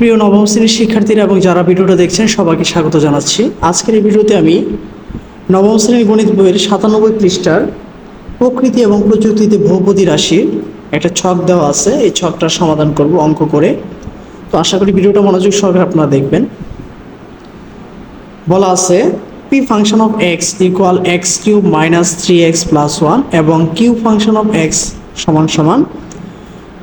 প্রিয় নবম শ্রেণীর শিক্ষার্থীরা এবং যারা ভিডিওটা দেখছেন সবাইকে স্বাগত জানাচ্ছি। আজকের এই ভিডিওতে আমি নবম শ্রেণীর গণিত বইয়ের 97 পৃষ্ঠার প্রকৃতি এবং প্রযুক্তিতে বহুপদী রাশির একটা ছক দেওয়া আছে। এই ছকটার সমাধান করব অঙ্ক করে। তো আশা করি ভিডিওটা মনোযোগ সহকারে আপনারা দেখবেন। বলা আছে P function of x equal x cube minus 3x plus 1 এবং কিউ ফাংশন অফ এক্স সমান সমান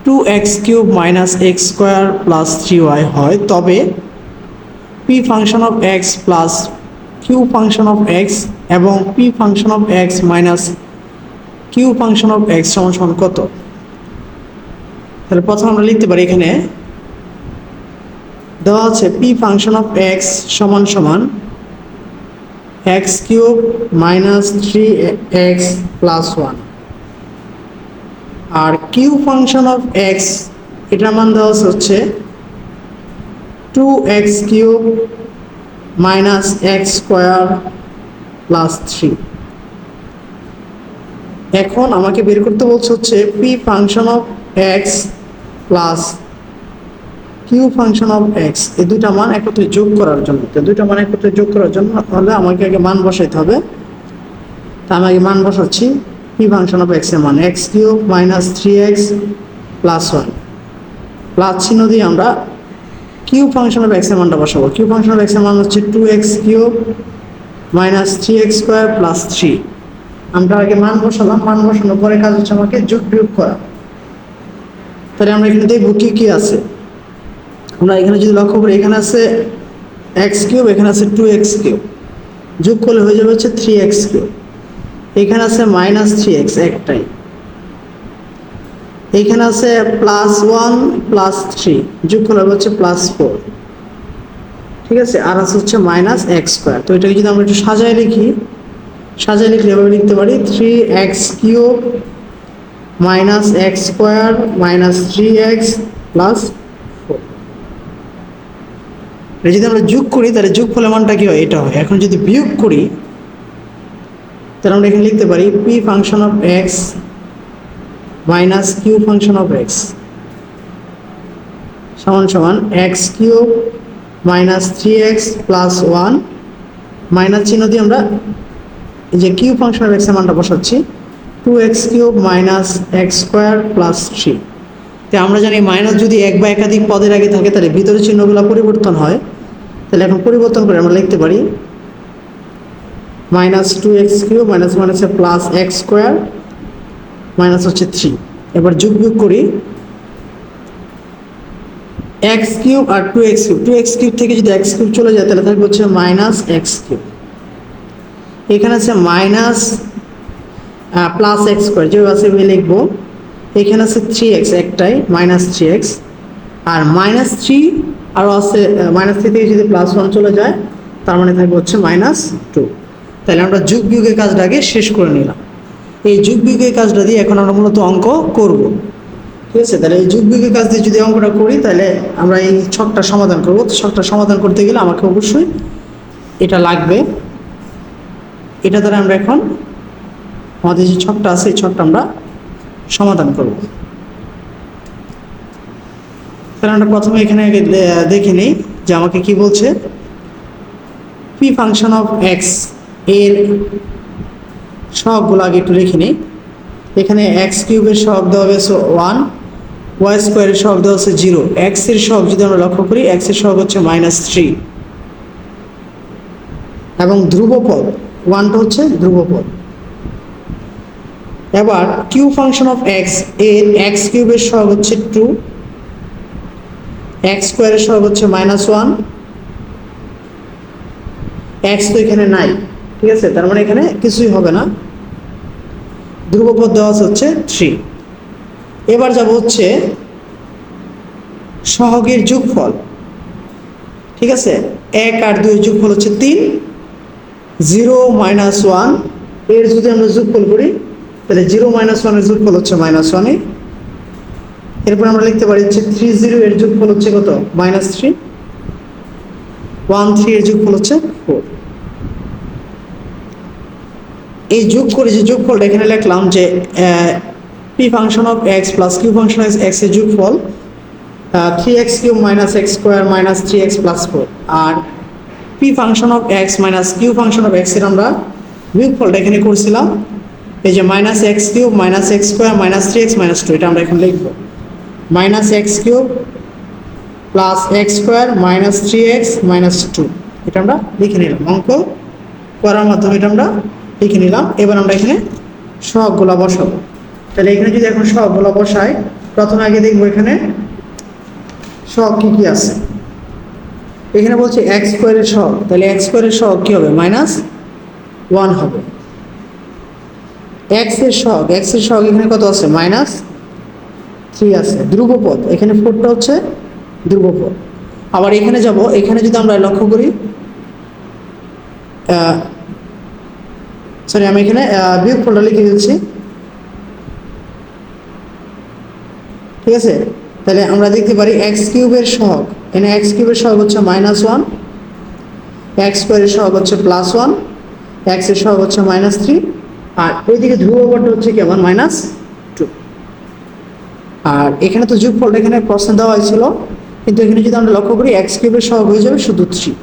2x cube minus x square plus 3y হয়, তবে P function of x plus Q function of x এবং P function of x minus Q function of x সমান সমান কত? তাহলে প্রথমে আমরা লিখতে পারি, এখানে দেওয়া আছে পি ফাংশন অফ এক্স সমান সমান x cube minus 3x plus 1 আর কিউ ফাংশন অফ এক্স এটার মান দেওয়া হচ্ছে 2x cube minus x square plus 3। এখন আমাকে বের করতে বলছে হচ্ছে P function of x plus Q function of x, এই দুইটা মান একত্রে যোগ করার জন্য। তো দুইটা মান একত্রে যোগ করার জন্য তাহলে আমাকে আগে মান বসাইতে হবে। তা আমি আগে মান বসাচ্ছি। পি ফাংশন অফ এক্স এর মান x cube minus 3x plus 1 plus চিহ্ন দিয়ে আমরা কিউ ফাংশন অফ এক্স এর মানটা বসাবো। কিউ ফাংশন অফ এক্স এর মান হচ্ছে 2x cube minus 3x square plus 3। আমরা আগে মান বসালাম, মান বসানোর পরে কাজ হচ্ছে আমাকে যোগ বিয়োগ করা। তাহলে আমরা এখানে দেখবো কি কি আছে। আমরা এখানে যদি লক্ষ্য করি, এখানে আছে এক্স কিউব, এখানে আছে 2x কিউব, যোগ করলে হয়ে যাবে হচ্ছে 3x কিউব। এখানে আছে মাইনাস 3x একটাই, এখানে আছে প্লাস 1 প্লাস 3, যোগ করলে হচ্ছে প্লাস 4, ঠিক আছে। আর আছে হচ্ছে মাইনাস এক্স স্কোয়ার। তো এটাকে যদি আমরা একটু সাজায় লিখি, সাজায় লিখলে এভাবে লিখতে পারি 3x cube minus x square minus 3x plus 4। যদি আমরা যোগ করি তাহলে যোগ ফলের মানটা কি হয়? এটা হয়। এখন যদি বিয়োগ করি তাহলে আমরা এখানে লিখতে পারি P function of x minus Q function of x সমান সমান x cube minus 3x plus 1 minus চিহ্ন দিয়ে আমরা এই যে কিউ ফাংশন অফ এক্স এর মানটা বসাচ্ছি 2x cube minus x square plus 3। তো আমরা জানি মাইনাস যদি এক বা একাধিক পদের আগে থাকে তাহলে ভিতরের চিহ্নগুলো পরিবর্তন হয়। তাহলে এখন পরিবর্তন করে আমরা লিখতে পারি মাইনাস 2x কিউব মাইনাস মাইনাসে প্লাস এক্স স্কোয়ার মাইনাস হচ্ছে 3। এবার যোগ বিয়োগ করি, এক্স কিউব আর 2x কিউব, 2x কিউব থেকে যদি এক্স কিউব চলে যায় তাহলে থাকবে হচ্ছে মাইনাস এক্স কিউব। এখানে আছে মাইনাস প্লাস এক্স স্কোয়ার, যেভাবে আছে আমি লিখবো। এখানে আছে 3x একটাই, মাইনাস 3x আর মাইনাস 3 আরও আছে, মাইনাস 3 থেকে যদি প্লাস 1 চলে যায় তার মানে থাকবে হচ্ছে মাইনাস 2। তাহলে আমরা যোগ বিয়োগের কাজটাকে শেষ করে নিলাম। এই যোগ বিয়োগের কাজটা দিয়ে এখন আমরা মূলত অঙ্ক করব, ঠিক আছে। তাহলে এই যোগ বিয়োগের কাজ দিয়ে যদি অঙ্কটা করি তাহলে আমরা এই ছকটা সমাধান করব। তো ছকটা সমাধান করতে গেলে আমাকে অবশ্যই এটা লাগবে। এটা দ্বারা আমরা এখন আমাদের যে ছকটা আছে এই ছকটা আমরা সমাধান করব। তাহলে আমরা প্রথমে এখানে দেখে নিই যে আমাকে কি বলছে। পি ফাংশন অফ এক্স এর সহগগুলো আগে একটু লিখে নিই। এখানে এক্স কিউবের সহগ দেওয়া হয়েছে 1, ওয়াই স্কোয়ারের সহগ দেওয়া হচ্ছে 0, এক্স এর সহগ যদি আমরা লক্ষ্য করি এক্স এর সহগ হচ্ছে মাইনাস 3 এবং ধ্রুবপদ 1টা হচ্ছে ধ্রুবপদ। এবার কিউ ফাংশন অফ এক্স এর এক্স কিউবের সহগ হচ্ছে 2, এক্স স্কোয়ারের সহগ হচ্ছে মাইনাস 1, এক্স তো এখানে নাই, ঠিক আছে। তার মানে এখানে কিছুই হবে না, ধ্রুবপদ দেওয়া হচ্ছে 3। এবার যাব হচ্ছে সহগের যোগফল, ঠিক আছে। 1 আর 2 এর যোগফল হচ্ছে 3, 0 মাইনাস 1 এর যদি আমরা যোগফল করি তাহলে 0 মাইনাস 1 এর যোগফল হচ্ছে মাইনাস 1। এরপর আমরা লিখতে পারি হচ্ছে 30 এর যোগফল হচ্ছে কত? মাইনাস 3, 13 এর যোগফল হচ্ছে 4। এই যোগ করে যে যোগফলটা এখানে লিখলাম যে P function of x plus Q function of x এর যোগফল 3x cube minus x square minus 3x plus 4 আর P function of x minus Q function of x এর আমরা বিয়োগফলটা এখানে করছিলাম। এই যে minus x cube minus x square minus 3x minus 2 এটা আমরা এখন লিখবো minus x cube plus x square minus 3x minus 2 এটা আমরা লিখে নিলাম, অঙ্ক করার মাধ্যমে এটা আমরা লিখে নিলাম। এবার আমরা এখানে সহগগুলো বসাবো। তাহলে এখানে যদি এখন সহগগুলো বসাই, প্রথমে আগে দেখবো এখানে সহগ কি কি আছে। এখানে বলছে এক্স স্কোয়ারের সহগ, তাহলে এক্স স্কোয়ারের সহগ কি হবে? মাইনাস 1 হবে। এক্স এর সহগ এখানে কত আছে? মাইনাস 3 আছে। ধ্রুবপদ এখানে 4টা হচ্ছে ধ্রুবপদ। আবার এখানে যাব, এখানে যদি আমরা লক্ষ্য করি, সরি আমি এখানে বিয়োগফলটা লিখে দিচ্ছি, ঠিক আছে। তাহলে আমরা দেখতে পারি এক্স কিউবের সহগ, এখানে এক্স কিউবের সহগ হচ্ছে মাইনাস 1, এক্স স্কোয়ারের সহগ হচ্ছে প্লাস 1, এক্স এর সহগ হচ্ছে মাইনাস 3, আর ওইদিকে ধ্রুবপদটা হচ্ছে কি আমার মাইনাস 2। আর এখানে তো যোগফলটা এখানে প্রশ্ন দেওয়া হয়েছিল, কিন্তু এখানে যদি আমরা লক্ষ্য করি এক্স কিউবের সহগ হয়ে যাবে শুধু 3,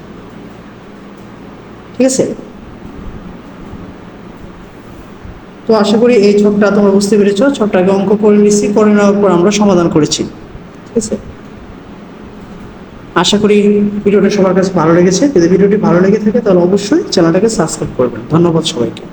ঠিক আছে। তো আশা করি এই ছকটা তোমরা বুঝতে পেরেছো। ছকটাকে অঙ্ক করে নিচ্ছি, করে নেওয়ার পর আমরা সমাধান করেছি, ঠিক আছে। আশা করি ভিডিওটা সবার কাছে ভালো লেগেছে। যদি ভিডিওটি ভালো লেগে থাকে তাহলে অবশ্যই চ্যানেলটাকে সাবস্ক্রাইব করবেন। ধন্যবাদ সবাইকে।